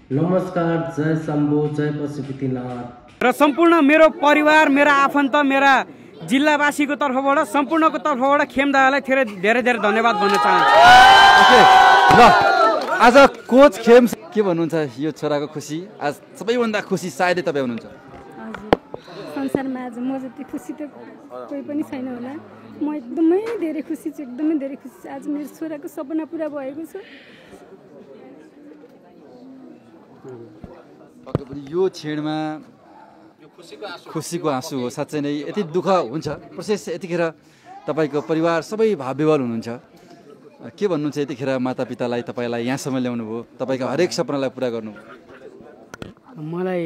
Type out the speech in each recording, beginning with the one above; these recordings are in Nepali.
नमस्कार, जय शम्भु, जय पशुपतिनाथ। र सम्पूर्ण मेरो परिवार, मेरा आफन्त, मेरा जिल्लावासीको तर्फबाट, सम्पूर्णको तर्फबाट खेम दादालाई धेरै धेरै धन्यवाद भन्न चाहन्छु। ओके ल, आज कोच खेम के भन्नुहुन्छ? यो छोराको खुसी आज सबैभन्दा खुसी सायदै तपाईँ हुनुहुन्छ। हजुर, संसारमा आज म जति खुसी त कोही पनि छैन होला। म एकदमै धेरै खुसी छु, एकदमै धेरै खुसी छु। आज मेरो छोराको सपना पुरा भएको छ। यो क्षणमा खुसीको आँसु हो। साँच्चै नै यति दुःख हुन्छ प्रोसेस। यतिखेर तपाईँको परिवार सबै भावविह्वल हुनुहुन्छ। के भन्नुहुन्छ यतिखेर मातापितालाई, तपाईँलाई यहाँसम्म ल्याउनु भयो, तपाईँको हरेक सपनालाई पुरा गर्नु? मलाई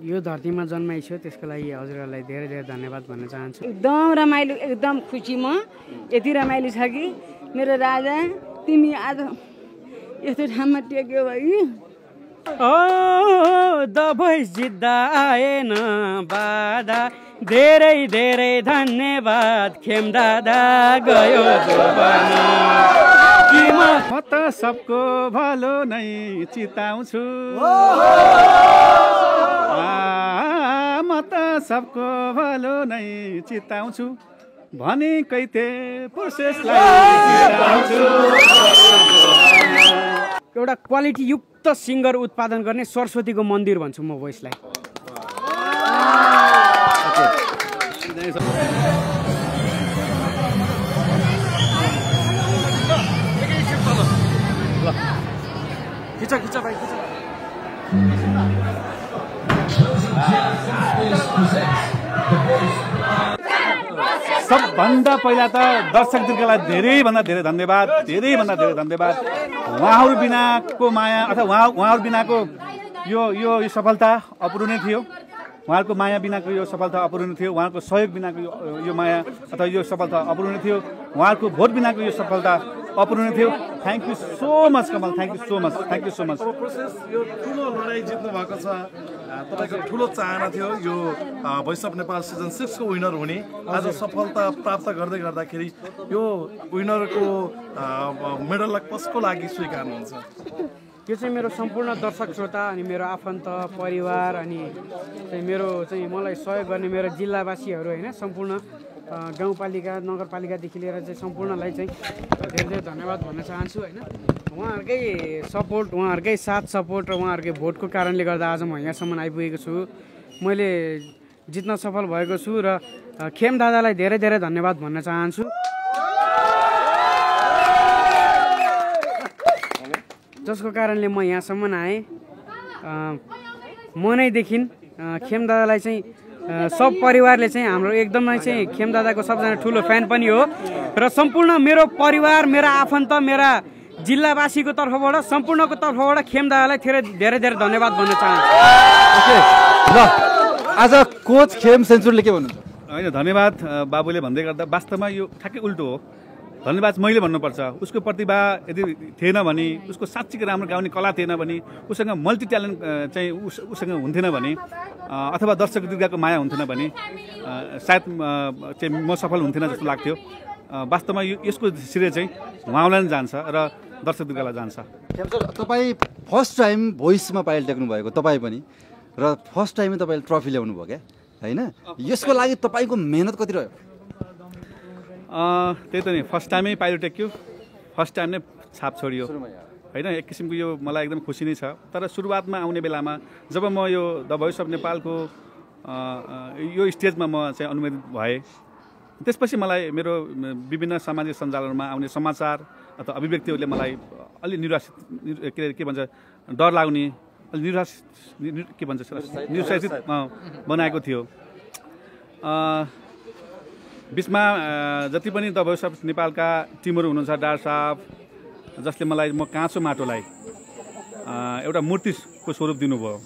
यो धरतीमा जन्माइछु, त्यसको लागि हजुरहरूलाई धेरै धेरै धन्यवाद भन्न चाहन्छु। एकदम रमाइलो, एकदम खुसी। म यति रमाइलो छ कि मेरो राजा, तिमी आज यस्तो ठाउँमा टेक्यो भाइ। दबाई जित्दा आएन बाधा, धेरै धेरै धन्यवाद खेम दादा गयो म त सबको भलो नै चिताउँछु, म त सबको भलो नै चिताउँछु भने कैते प्रोसेसलाई एउटा क्वालिटी युक्त सिङ्गर उत्पादन गर्ने सरस्वतीको मन्दिर भन्छु म भोइसलाई। सबभन्दा पहिला त दर्शकदिनलाई धेरैभन्दा धेरै धन्यवाद, धेरैभन्दा धेरै धन्यवाद। उहाँहरू बिनाको माया अथवा उहाँहरू बिनाको यो सफलता अपूरणीय थियो। उहाँहरूको माया बिनाको यो सफलता अपूरणीय थियो। उहाँहरूको सहयोग बिनाको यो माया अथवा यो सफलता अपूरणीय थियो। उहाँहरूको भोट बिनाको यो सफलता अपूरणीय थियो। Thank you so much Kamal, thank you so much, thank you so much. यो ठुलो लडाइँ जित्नु भएको छ। तपाईँको ठुलो चाहना थियो यो भोइस अफ नेपाल सिजन 6 को विनर हुने। आज सफलता प्राप्त गर्दै गर्दाखेरि यो विनरको मेडललाई कसको लागि स्वीकार्नुहुन्छ? यो चाहिँ मेरो सम्पूर्ण दर्शक श्रोता अनि मेरो आफन्त परिवार अनि मेरो चाहिँ मलाई सहयोग गर्ने मेरो जिल्लावासीहरू होइन, सम्पूर्ण गाउँपालिका नगरपालिकादेखि लिएर चाहिँ सम्पूर्णलाई चाहिँ धेरै धेरै धन्यवाद भन्न चाहन्छु होइन। उहाँहरूकै सपोर्ट, उहाँहरूकै साथ सपोर्ट र उहाँहरूकै भोटको कारणले गर्दा आज म यहाँसम्म आइपुगेको छु। मैले जित्न सफल भएको छु र खेम दादालाई धेरै धेरै धन्यवाद भन्न चाहन्छु। जसको कारणले म यहाँसम्म आएँ। मनैदेखि खेम दादालाई चाहिँ सब परिवारले चाहिँ हाम्रो एकदमै चाहिँ खेम दादाको सबजना ठुलो फ्यान पनि हो र सम्पूर्ण मेरो परिवार, मेरा आफन्त, मेरा जिल्लावासीको तर्फबाट, सम्पूर्णको तर्फबाट खेम दादालाई धेरै धेरै धन्यवाद भन्न चाहन्छु। ओके ल, आज कोच खेम सेन्चुरीले के भन्नुहुन्छ? होइन, धन्यवाद बाबुले भन्दै गर्दा वास्तवमा यो ठ्याक्कै उल्टो हो। धन्यवाद मैले भन्नुपर्छ। उसको प्रतिभा यदि थिएन भने, उसको साँच्चीको राम्रो गाउने कला थिएन भने, उसँग मल्टी ट्यालेन्ट चाहिँ उसँग हुन्थेन भने, अथवा दर्शक दीर्घको माया हुन्थेन भने सायद चाहिँ म सफल हुन्थेन जस्तो लाग्थ्यो। वास्तवमा यसको श्रेय चाहिँ उहाँलाई नै जान्छ र दर्शक दीर्घलाई जान्छ। तपाईँ फर्स्ट टाइम भोइसमा पाइल टेक्नु भएको, तपाईँ पनि, र फर्स्ट टाइममै तपाईँले ट्रफी ल्याउनु भयो क्या होइन? यसको लागि तपाईँको मेहनत कति रह्यो? त्यही त नि, फर्स्ट टाइमै पाइलो टेक्यो, फर्स्ट टाइम नै छाप छोडियो होइन। एक किसिमको यो मलाई एकदम खुसी नै छ। तर सुरुवातमा आउने बेलामा जब म यो द भोइस अफ नेपालको यो स्टेजमा म चाहिँ अनुमोदित भएँ, त्यसपछि मलाई मेरो विभिन्न सामाजिक सञ्जालहरूमा आउने समाचार अथवा अभिव्यक्तिहरूले मलाई अलि निराशित के भन्छ डर लाग्ने, के भन्छ निरुत्साहित बनाएको थियो। बिचमा जति पनि द भोइस अफ नेपालका टिमहरू हुनुहुन्छ, डार साहब, जसले मलाई म काँचो माटोलाई एउटा मूर्तिको स्वरूप दिनुभयो।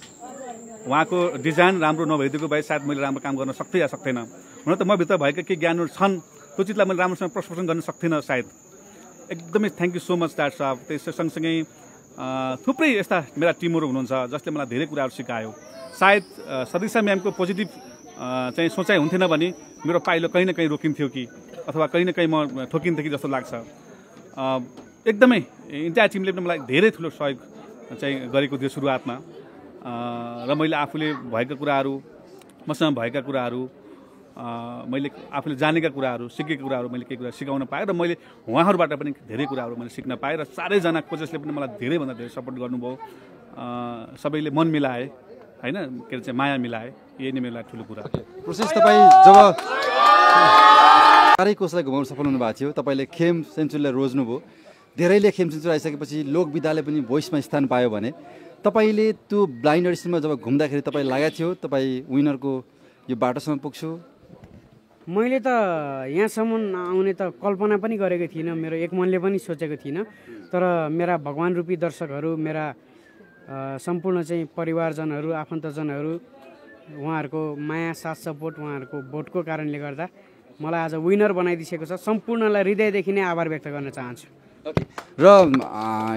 उहाँको डिजाइन राम्रो नभइदिएको भए सायद मैले राम्रो काम गर्न सक्थेँ या सक्थेन। हुन त म भित्र भएका केही ज्ञानहरू छन्, त्यो चिजलाई मैले राम्रोसँग प्रस्फोटन गर्न सक्थिनँ सायद। एकदमै थ्याङ्क यू सो मच डार साहब। त्यस सँगसँगै थुप्रै यस्ता मेरा टिमहरू हुनुहुन्छ जसले मलाई धेरै कुराहरू सिकायो। सायद सदिसा म्यामको पोजिटिभ चाहिँ सोचाइ हुन्थेन भने मेरो पाइलो कहीँ न कहीँ रोकिन्थ्यो कि अथवा कहीँ न कहीँ म ठोकिन्थेँ कि जस्तो लाग्छ। एकदमै इन्टायर टिमले पनि मलाई धेरै ठुलो सहयोग चाहिँ गरेको थियो सुरुवातमा र मैले आफूले भएका कुराहरू मसँग भएका कुराहरू मैले आफूले जानेका कुराहरू सिकेका कुराहरू मैले केही कुरा सिकाउन पाएँ र मैले उहाँहरूबाट पनि धेरै कुराहरू मैले सिक्न पाएँ र चारैजना कोचेसले पनि मलाई धेरैभन्दा धेरै सपोर्ट गर्नुभयो सबैले मन मिलाए होइन के अरे चाहिँ माया मिलाए यही नै मेरो लागि ठुलो कुरा प्रोसेस तपाईँ जब चारै कोचलाई घुमाउन सफल हुनुभएको थियो तपाईँले खेम सेन्चुरीलाई रोज्नुभयो धेरैले खेम सेन्चुरी आइसकेपछि लोकविधाले पनि भोइसमा स्थान पायो भने तपाईँले त्यो ब्लाइन्ड अडिसनमा जब घुम्दाखेरि तपाईँ लागेको थियो तपाईँ विनरको यो बाटोसम्म पुग्छु मैले त यहाँसम्म आउने त कल्पना पनि गरेको थिइनँ मेरो एक मनले पनि सोचेको थिइनँ तर मेरा भगवान रूपी दर्शकहरू मेरा सम्पूर्ण चाहिँ परिवारजनहरू आफन्तजनहरू उहाँहरूको माया साथ सपोर्ट उहाँहरूको भोटको कारणले गर्दा मलाई आज विनर बनाइदिएको छ सम्पूर्णलाई हृदयदेखि नै आभार व्यक्त गर्न चाहन्छु र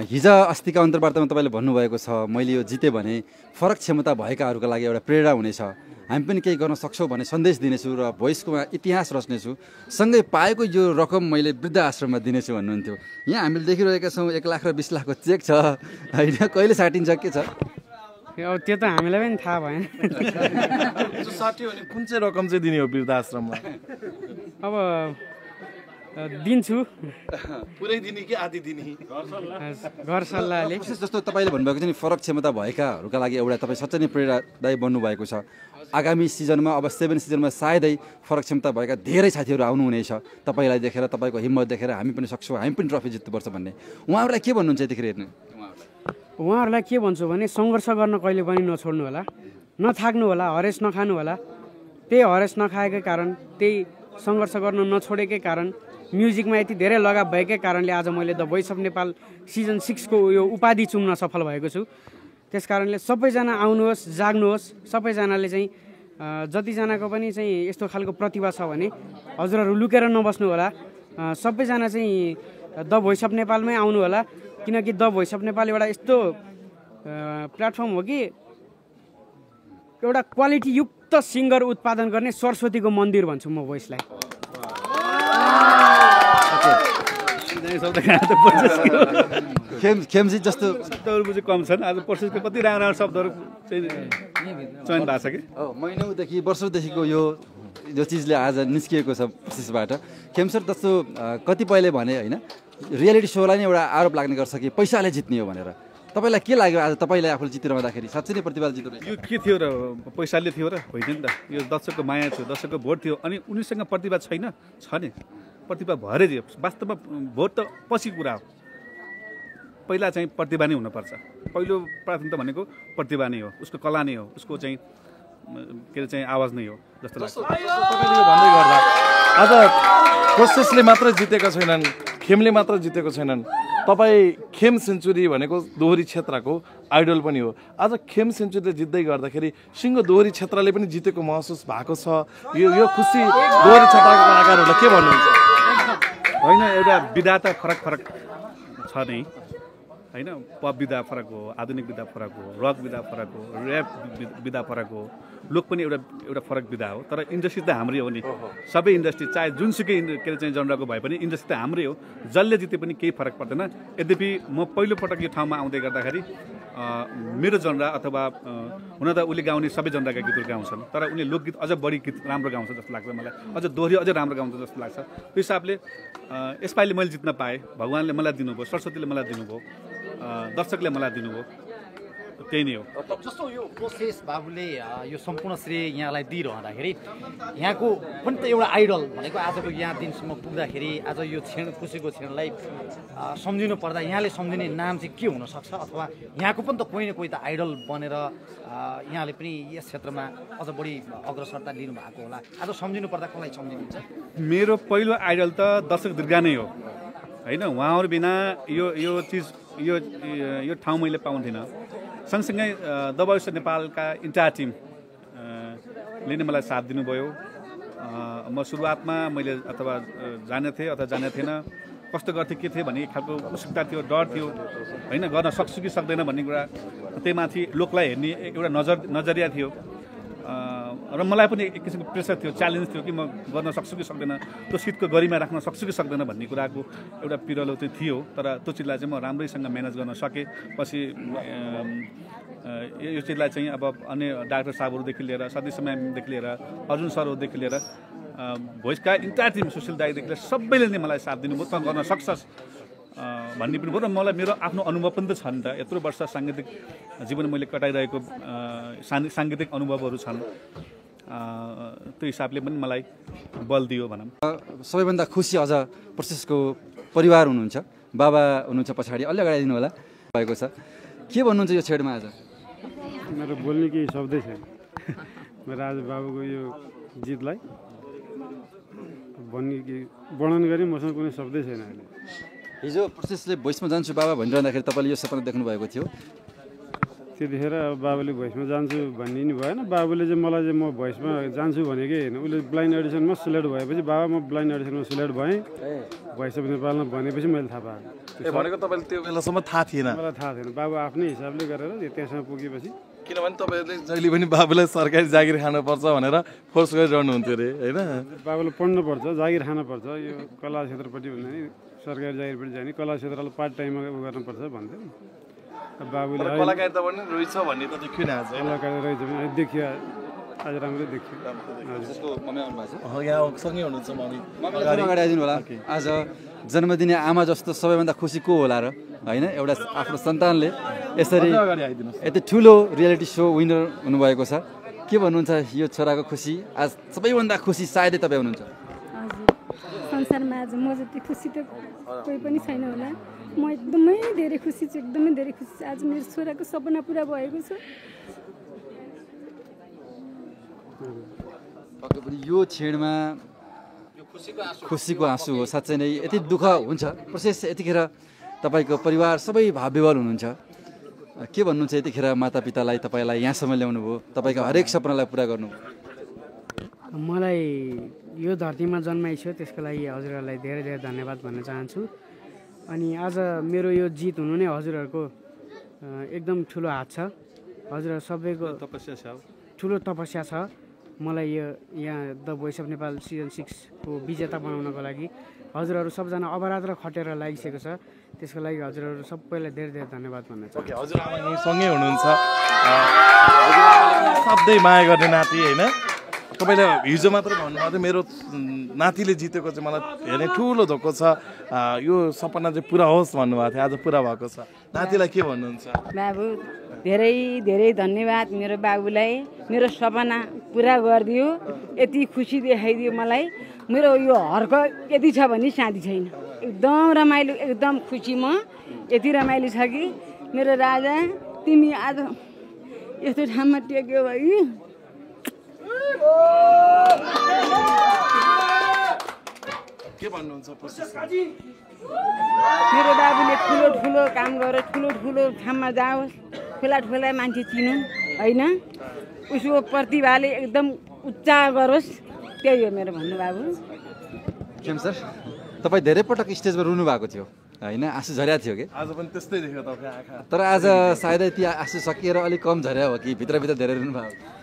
हिजो अस्तिका अन्तर्वार्तामा तपाईँले भन्नुभएको छ मैले यो जितेँ भने फरक क्षमता भएकाहरूका लागि एउटा प्रेरणा हुनेछ हामी पनि केही गर्न सक्छौँ भन्ने सन्देश दिनेछु र भोइसको इतिहास रच्नेछु सँगै पाएको यो रकम मैले वृद्ध आश्रममा दिनेछु भन्नुहुन्थ्यो यहाँ हामीले देखिरहेका छौँ 1 लाख र 20 लाखको चेक छ होइन कहिले साटिन्छ के छ अब त्यो त हामीलाई पनि थाहा भएन साट्यो भने कुन चाहिँ रकम चाहिँ दिने हो वृद्ध आश्रममा अब दिन्छु पुरै दिने कि आधी दिने घर सल्लाहले जस्तो तपाईँले भन्नुभएको छ नि फरक क्षमता भएकाहरूका लागि एउटा तपाईँ साँच्चै नै प्रेरणादायी बन्नुभएको छ आगामी सिजनमा अब 7 सिजनमा सायदै फरक क्षमता भएका धेरै साथीहरू आउनुहुनेछ तपाईँलाई देखेर तपाईँको हिम्मत देखेर हामी पनि सक्छौँ हामी पनि ट्रफी जित्नुपर्छ भन्ने उहाँहरूलाई के भन्नुहुन्छ यतिखेर हेर्नु उहाँहरूलाई के भन्छु भने सङ्घर्ष गर्न कहिले पनि नछोड्नु होला नथाक्नु होला हरेस नखानु होला त्यही हरेस नखाएकै कारण त्यही सङ्घर्ष गर्न नछोडेकै कारण म्युजिकमा यति धेरै लगाव भएकै कारणले आज मैले the voice of Nepal season 6 को यो उपाधि चुम्न सफल भएको छु त्यस कारणले सबैजना आउनुहोस् जाग्नुहोस् सबैजनाले चाहिँ जतिजनाको पनि चाहिँ यस्तो खालको प्रतिभा छ भने हजुरहरू लुकेर नबस्नु होला सबैजना चाहिँ द भोइस अफ नेपालमै आउनु होला किनकि द भोइस अफ नेपाल एउटा यस्तो प्लेटफर्म हो कि एउटा क्वालिटी युक्त सिङ्गर उत्पादन गर्ने सरस्वतीको मन्दिर भन्छु म भोइसलाई खेमजी जस्तो शब्दहरू चाहिँ कम छन् आज प्रोसेसको कति राम्रो शब्दहरू चाहिँ चयन भएको छ कि महिनौदेखि वर्षौँदेखिको यो चिजले आज निस्किएको छ प्रोसेसबाट खेमसर जस्तो कतिपयले भने होइन रियालिटी सोलाई नै एउटा आरोप लाग्ने गर्छ कि पैसाले जित्ने हो भनेर तपाईँलाई के लाग्यो आज तपाईँलाई आफूले जितिरहँदाखेरि साँच्चै नै प्रतिभा जित्नु यो के थियो र पैसाले थियो र होइन नि त यो दर्शकको माया थियो दर्शकको भोट थियो अनि उनीसँग प्रतिभा छैन छ नि प्रतिभा भएरै दियो वास्तवमा भोट त पछि कुरा हो पहिला चाहिँ प्रतिभा नै हुनुपर्छ पहिलो प्राथमिकता भनेको प्रतिभा नै हो उसको कला नै हो उसको चाहिँ के अरे चाहिँ आवाज नै हो जस्तो लाग्छ तपाईँले यो भन्दै गर्दा आज प्रोसेसले मात्र जितेका छैनन् खेमले मात्र जितेको छैनन् तपाईँ खेम सेन्चुरी भनेको दोहोरी क्षेत्रको आइडल पनि हो आज खेम सेन्चुरीले जित्दै गर्दाखेरि सिङ्गो दोहोरी क्षेत्रले पनि जितेको महसुस भएको छ यो खुसी दोहोरी क्षेत्रका कलाकारहरूलाई के भन्नुहुन्छ होइन एउटा विधा त फरक छ नै होइन पप विधा फरक हो आधुनिक विधा फरक हो रक विधा फरक हो ऱ्याप विधा फरक हो लोक पनि एउटा फरक विधा हो तर इन्डस्ट्री त हाम्रै हो नि सबै इन्डस्ट्री चाहे जुनसुकै के अरे चाहिँ जनराको भए पनि इन्डस्ट्री त हाम्रै हो जसले जिते पनि केही फरक पर्दैन यद्यपि म पहिलोपटक यो ठाउँमा आउँदै गर्दाखेरि मेरो जनरा अथवा हुन त उसले गाउने सबै जनराका गीतहरू गाउँछन् तर उनले लोकगीत अझ बढी गीत राम्रो गाउँछ जस्तो लाग्छ मलाई अझ दोहोरी अझ राम्रो गाउँछ जस्तो लाग्छ त्यो हिसाबले यसपालि मैले जित्न पाएँ भगवान्ले मलाई दिनुभयो सरस्वतीले मलाई दिनुभयो दर्शकले मलाई दिनुभयो त्यही नै हो जस्तो यो प्रोसेस बाबुले यो सम्पूर्ण श्रेय यहाँलाई दिइरहँदाखेरि यहाँको पनि त एउटा आइडल भनेको आजको यहाँ दिनसम्म पुग्दाखेरि आज यो क्षण खुसीको क्षणलाई सम्झिनु पर्दा यहाँले सम्झिने नाम चाहिँ के हुनसक्छ अथवा यहाँको पनि त कोही न कोही त आइडल बनेर यहाँले पनि यस क्षेत्रमा अझ बढी अग्रसरता लिनुभएको होला आज सम्झिनु पर्दा कसलाई सम्झिनुहुन्छ मेरो पहिलो आइडल त दर्शक दुर्गा नै हो होइन उहाँहरू बिना यो चिज यो ठाउँ मैले पाउँथिनँ सँगसँगै द भोइस नेपालका इन्टायर टिमले नै मलाई साथ दिनुभयो म सुरुवातमा मैले अथवा जानेथेँ अथवा जाने थिएन कस्तो गर्थेँ के थिएँ भन्ने एक खालको उत्सुकता थियो डर थियो होइन गर्न सक्छु कि सक्दैन भन्ने कुरा त्यही माथि लोकलाई हेर्ने एउटा नजरिया थियो र मलाई पनि एक किसिमको प्रेसर थियो, च्यालेन्ज थियो कि म गर्न सक्छु कि सक्दैन, त्यो सिटको गरिमा राख्न सक्छु कि सक्दैन भन्ने कुराको एउटा पिरलो चाहिँ थियो। तर त्यो चिजलाई चाहिँ म राम्रैसँग म्यानेज गर्न सकेँ। पछि यो चिजलाई चाहिँ अब अन्य डाक्टर साहबहरूदेखि लिएर सदस्य म्यामदेखि लिएर अर्जुन सरहरूदेखि लिएर भोइसका इन्टायर टिम सुशील दाईदेखि लिएर सबैले नै मलाई साथ दिनुभयो। त गर्न सक्छस् भन्ने पनि भयो र मलाई मेरो आफ्नो अनुभव पनि त छ नि त। यत्रो वर्ष साङ्गीतिक जीवन मैले कटाइरहेको साङ्गीतिक अनुभवहरू छन्। त्यो हिसाबले पनि मलाई बल दियो भनौँ। सबैभन्दा खुसी अझ प्रोसेसको परिवार हुनुहुन्छ, बाबा हुनुहुन्छ पछाडि, अलि अगाडिदिनु होला भएको छ। के भन्नुहुन्छ यो छेडमा आज? मेरो बोल्ने केही शब्दै छैन। मेरो आज बाबुको यो जितलाई भन्ने कि वर्णन गरी मसँग कुनै शब्दै छैन अहिले। हिजो प्रोसेसले भोइसमा जान्छु बाबा भनिरहँदाखेरि तपाईँले यो सपना देख्नु भएको थियो? त्यतिखेर अब बाबुले भोइसमा जान्छु भन्ने नि भएन। बाबुले चाहिँ मलाई चाहिँ म भोइसमा जान्छु भनेकै होइन। उसले ब्लाइन्ड अडिसनमा सिलेक्ट भएपछि बाबा म ब्लाइन्ड अडिसनमा सिलेक्ट भएँ, भोइस अफ नेपालमा भनेपछि मैले थाहा पाएँ। भनेको तपाईँले त्यो बेलासम्म थाहा थिएन? मलाई थाहा थिएन। बाबु आफ्नै हिसाबले गरेर त्यहाँसम्म पुगेपछि, किनभने तपाईँहरूले जहिले पनि बाबुलाई सरकारी जागिर खानुपर्छ भनेर फोर्स गरिरहनुहुन्थ्यो अरे होइन? बाबुले पढ्नुपर्छ, जागिर खानुपर्छ, यो कला क्षेत्रपट्टि भन्दा नि सरकारी जागिरपट्टि जाने, कला क्षेत्रलाई पार्ट टाइममा उ गर्नुपर्छ भन्थ्यो। बाबुले कलाकारिता पनि रहेछ भन्ने त देखियो नि आज। कलाकार रहेछ भने देखियो, आज राम्रै देखियो। यहाँ सँगै हुनुहुन्छ मम्मी? अगाडि आइदिनु होला। आज जन्मदिने आमा जस्तो सबैभन्दा खुसी को होला र होइन? एउटा आफ्नो सन्तानले यसरी यति ठुलो रियालिटी सो विनर हुनुभएको छ। के भन्नुहुन्छ यो छोराको खुसी? आज सबैभन्दा खुसी सायदै तपाईँ हुनुहुन्छ। संसारमा आज म जति खुसी त कोही पनि छैन होला। म एकदमै धेरै खुसी छु, एकदमै धेरै खुसी छु। आज मेरो छोराको सपना पुरा भएको छ। पक्कै पनि यो छेडमा खुसीको आँसु हो। साँच्चै नै यति दुःख हुन्छ। प्रोसेस यतिखेर तपाईँको परिवार सबै भावविवल हुनुहुन्छ। के भन्नुहुन्छ यतिखेर मातापितालाई तपाईँलाई यहाँसम्म ल्याउनु भयो, तपाईँको हरेक सपनालाई पुरा गर्नुभयो? मलाई यो धरतीमा जन्माइसक्यो त्यसको लागि हजुरहरूलाई धेरै धेरै धन्यवाद भन्न चाहन्छु। अनि आज मेरो यो जित हुनु नै हजुरहरूको एकदम ठुलो हात छ। हजुरहरू सबैको तपस्या छ, ठुलो तपस्या छ मलाई यो यहाँ the voice of Nepal season 6 को विजेता बनाउनको लागि। हजुरहरू सबजना अवरात्र खटेर लागिसकेको छ। त्यसको लागि हजुरहरू सबैलाई धेरै धेरै धन्यवाद भन्न चाहन्छु। हजुर आमा सँगै हुनुहुन्छ, सधैँ माया गर्ने नाति होइन? तपाईँले हिजो मात्र भन्नुभएको थियो मेरो नातिले जितेको चाहिँ मलाई हेर्ने ठुलो धोको छ, यो सपना चाहिँ पुरा होस् भन्नुभएको थियो। आज पुरा भएको छ। नातिलाई के भन्नुहुन्छ? बाबु धेरै धेरै धन्यवाद मेरो बाबुलाई। मेरो सपना पुरा गरिदियो, यति खुसी देखाइदियो मलाई। मेरो यो हर्क यति छ भने शान्ति छैन। एकदम रमाइलो, एकदम खुसी। म यति रमाइलो छ कि मेरो राजा तिमी आज यस्तो ठाउँमा टेक्यो भाइ। के भन्नुहुन्छ? मेरो बाबुले ठुलो ठुलो काम गरेर ठुलो ठुलो ठाउँमा जाओस्, ठुला ठुला मान्छे चिनुन् होइन, उसको प्रतिभाले एकदम उच्च गरोस्, त्यही हो मेरो भन्नु। बाबु केम सर, तपाईँ धेरै पटक स्टेजमा रुनु भएको थियो होइन? आँसु झर्या थियो कि? आज पनि त्यस्तै देख्यो तपाईँ आँखा। तर आज सायदै त्यो आँसु सकिएर अलिक कम झर्या हो कि भित्रभित्र धेरै रुनु भएको?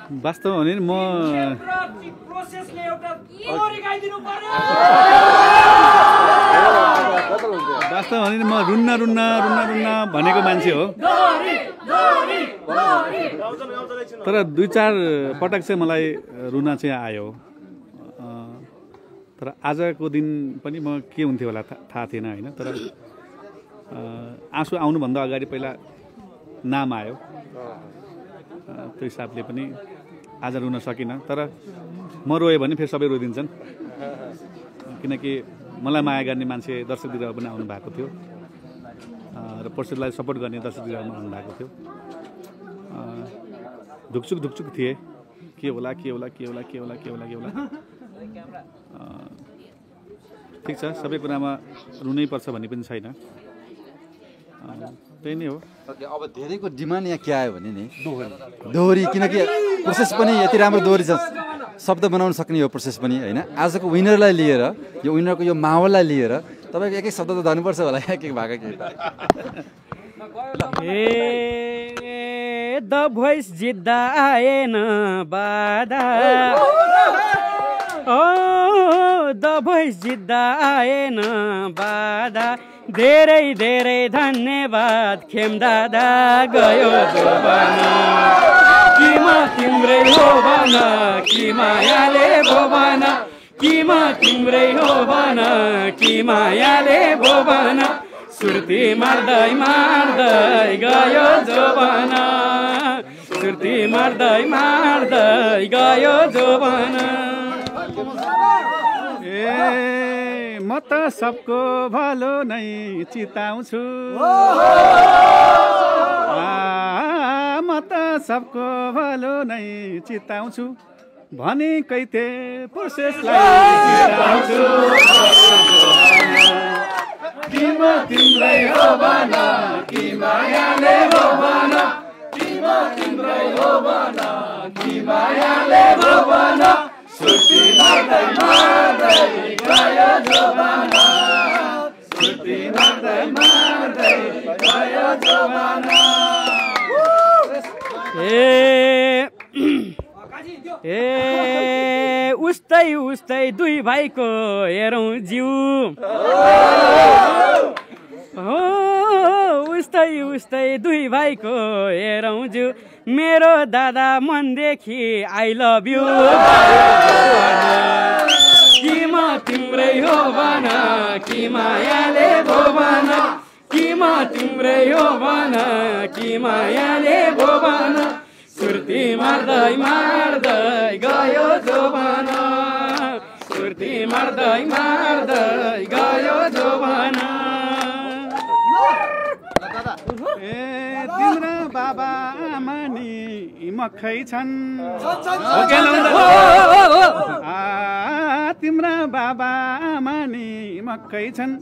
वास्तवमा भने म वास्तवमा भने म रुन्न रुन्न रुन्न रुन्न भनेको मान्छे हो। तर 2-4 पटक चाहिँ मलाई रुन चाहिँ आयो। तर आजको दिन पनि म के हुन्थ्यो होला थाहा थिएन होइन। तर आँसु आउनुभन्दा अगाडि पहिला नाम आयो। त्यो हिसाबले पनि आज रुन सकिनँ। तर म रोएँ भने फेरि सबै रोइदिन्छन्, किनकि मलाई माया गर्ने मान्छे दर्शकदिर पनि आउनु भएको थियो र प्रोसेसलाई सपोर्ट गर्ने दर्शकदिर आउनु भएको थियो। ढुकचुक ढुकचुक थिए, के होला के होला के होला के होला के होला के होला। ठिक छ, सबै कुरामा रुनै पर्छ भन्ने पनि छैन। त्यही नै हो। अब धेरैको डिमान्ड यहाँ के आयो भने नि दोहोरी, किनकि प्रोसेस पनि यति राम्रो दोहोरी छ, शब्द बनाउन सक्ने हो प्रोसेस पनि होइन। आजको विनरलाई लिएर, यो विनरको यो माहौललाई लिएर तपाईँको एक एक शब्द त धन्नुपर्छ होला, एक एक भएको के द भोइस जित्दा आएन बाधा द भोइस जित्दा आएन बाधा धेरै धेरै धन्यवाद खेम दादा गयो जोबाना किमा तिम्रै हो भन कि मायाले भोबाना किमा तिम्रै हो भन कि मायाले भोबाना सुर्ती मार्दै मार्दै गयो जोबाना सुर्ती मार्दै मार्दै गयो जोबाना ए म त सबको भलो नै चिताउँछु म त सबको भलो नै चिताउँछु भनेकै थिए प्रोसेसलाई चिताउँछु किमा तिम्रै हो भन कि मायाले हो भन किमा तिम्रै हो भन कि मायाले हो भन सुर्ती मार्दै मार्दै गयो जोबाना सुर्ती मार्दै मार्दै गयो जोबाना ए उस्तै उस्तै दुई भाइको हेरौँ जिउ उस्तै उस्तै दुई भाइको हेरौँ जिउ मेरो दादा मनदेखि आई लभ यु किमा तिम्रै हो भन कि मायाले भोबाना किमा तिम्रै हो भन कि मायाले भोबाना सुर्ती मार्दै मार्दै गयो जोबाना सुर्ती मार्दै मार्दै गयो जोबाना ए तिम्रा बाबा आमा नि मखै छन् तिम्रा बाबा आमा नि मक्कै छन्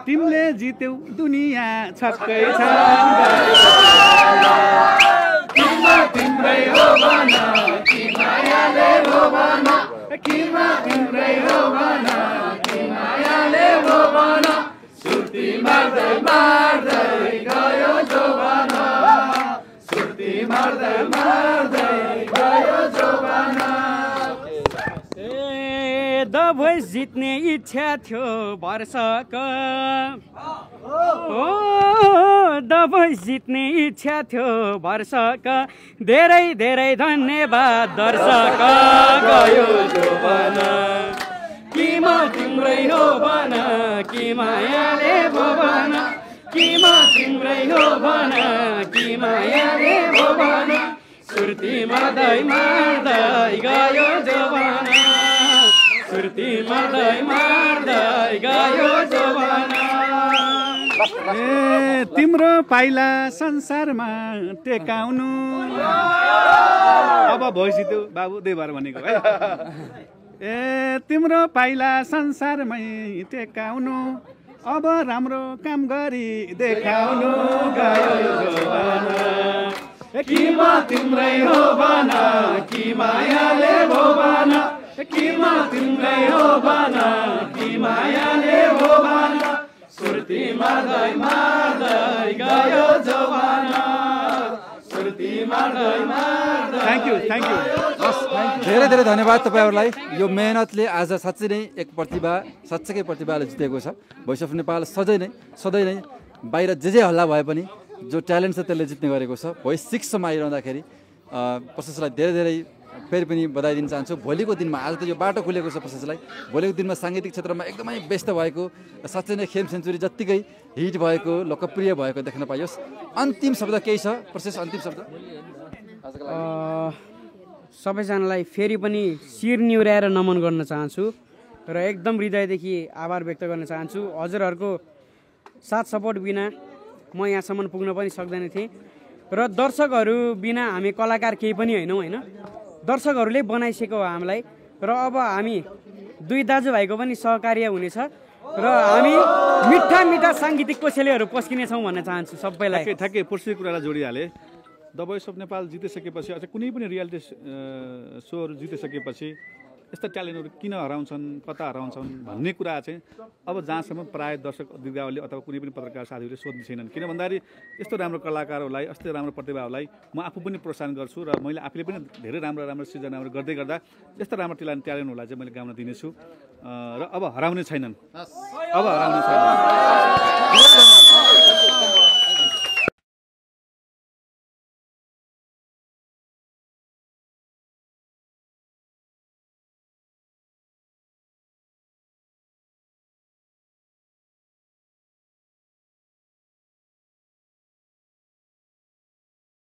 तिमीले जित्यौ दुनियाँ छक्कै छन् किमा तिम्रै हो भन कि मायाले हो भन किमा तिम्रै हो भन कि मायाले हो भन सुर्ती मार्दै मार्दै गयो जोबाना सुर्ती मार्दै मार्दै गयो जोबाना द भोइस जित्ने इच्छा थियो वर्षक द भोइस जित्ने इच्छा थियो वर्षक धेरै धेरै धन्यवाद दर्शक गयो जोबाना किमा तिम्रै हो भन कि मायाले भोबाना किमा तिम्रै हो भन कि मायाले भोबाना सुर्ती मार्दै मार्दै गयो जोबाना सुर्ती मार्दै मार्दै गयो जोबाना ए तिम्रो पाइला संसारमा टेकाउनु अब भइसित्यो बाबु दुई बार भनेको है ए तिम्रो पाइला संसारमै टेकाउनु अब राम्रो काम गरी देखाउनु गयो जोबाना किमा तिम्रै हो भन कि मायाले भोबाना किमा तिम्रै हो भन कि मायाले भोबाना सुर्ती मार्दै मार्दै गयो जोबाना सुर्ती मार्दै मार्दै थ्याङ्क यू धेरै धेरै धन्यवाद तपाईँहरूलाई यो मेहनतले आज साँच्चै नै एक प्रतिभा साँच्चैकै प्रतिभाले जितेको छ भोइस अफ नेपाल सधैँ नै बाहिर जे हल्ला भए पनि जो ट्यालेन्ट छ त्यसले जित्ने गरेको छ भोइस 6सम्म आइरहँदाखेरि प्रशेषलाई धेरै धेरै फेरि पनि बधाई दिन चाहन्छु भोलिको दिनमा आज त यो बाटो खुलेको छ प्रशेषलाई भोलिको दिनमा साङ्गीतिक क्षेत्रमा एकदमै व्यस्त भएको साँच्चै नै खेम सेन्चुरी जत्तिकै हिट भएको लोकप्रिय भएको देख्न पाइयोस् अन्तिम शब्द केही छ प्रशेष अन्तिम शब्द सबैजनालाई फेरि पनि शिर निहुर्याएर नमन गर्न चाहन्छु र एकदम हृदयदेखि आभार व्यक्त गर्न चाहन्छु हजुरहरूको साथ सपोर्ट बिना म यहाँसम्म पुग्न पनि सक्दैन थिएँ र दर्शकहरू बिना हामी कलाकार केही पनि होइनौँ होइन दर्शकहरूले बनाइसकेको हो हामीलाई र अब हामी दुई दाजुभाइको पनि सहकार्य हुनेछ र हामी मिठा मिठा साङ्गीतिक कोसेलीहरू पस्किनेछौँ भन्न चाहन्छु सबैलाई ठ्याक्कै पुर्सी कुरालाई जोडिहाले द भोइस अफ नेपाल जितिसकेपछि अझ कुनै पनि रियालिटी सोहरू जितिसकेपछि यस्ता ट्यालेन्टहरू किन हराउँछन्, कता हराउँछन् भन्ने कुरा चाहिँ अब जहाँसम्म प्रायः दर्शक दिर्गावली अथवा कुनै पनि पत्रकार साथीहरूले सोध्ने छैनन्। किन भन्दाखेरि यस्तो राम्रो कलाकारहरूलाई, यस्तो राम्रो प्रतिभाहरूलाई म आफू पनि प्रोत्साहन गर्छु र मैले आफूले पनि धेरै राम्रो राम्रो सृजनाहरू गर्दै गर्दा यस्तो राम्रो ट्यालेन्टहरूलाई चाहिँ मैले गाउन दिनेछु र अब हराउने छैनन्।